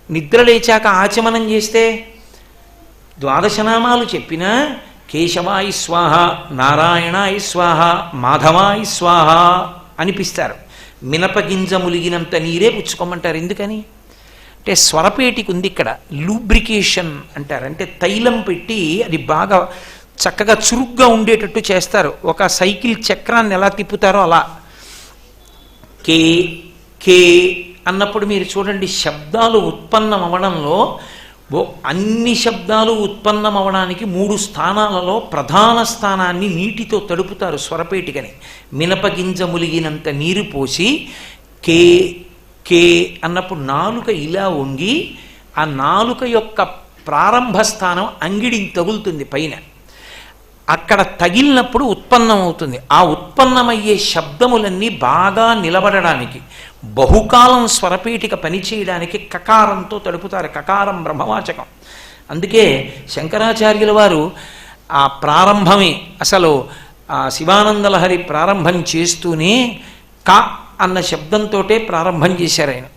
నిద్ర లేచాక ఆచమనం చేస్తే ద్వాదశనామాలు చెప్పినా కేశవాయి స్వాహ, నారాయణాయి స్వాహ, మాధవాయి స్వాహ అనిపిస్తారు. మినపగింజ ములిగినంత నీరే పుచ్చుకోమంటారు. ఎందుకని అంటే స్వరపేటికి ఉంది ఇక్కడ లూబ్రికేషన్ అంటారు. అంటే తైలం పెట్టి అది బాగా చక్కగా చురుగ్గా ఉండేటట్టు చేస్తారు. ఒక సైకిల్ చక్రాన్ని ఎలా తిప్పుతారో అలా. కే కే అన్నప్పుడు మీరు చూడండి, శబ్దాలు ఉత్పన్నం అవడంలో అన్ని శబ్దాలు ఉత్పన్నం అవడానికి 3 స్థానాలలో ప్రధాన స్థానాన్ని నీటితో తడుపుతారు స్వరపేటికని. మినపగింజ ములిగినంత నీరు పోసి కే కే అన్నప్పుడు నాలుక ఇలా వంగి ఆ నాలుక యొక్క ప్రారంభ స్థానం అంగిడిని తగులుతుంది పైన. అక్కడ తగిలినప్పుడు ఉత్పన్నం అవుతుంది. ఆ ఉత్పన్నమయ్యే శబ్దములన్నీ బాగా నిలబడడానికి, బహుకాలం స్వరపేటిక పనిచేయడానికి కకారంతో తడుపుతారు. కకారం బ్రహ్మవాచకం. అందుకే శంకరాచార్యుల వారు ఆ ప్రారంభమే అసలు శివానందలహరి ప్రారంభం చేస్తూనే క అన్న శబ్దంతో ప్రారంభం చేశారు ఆయన.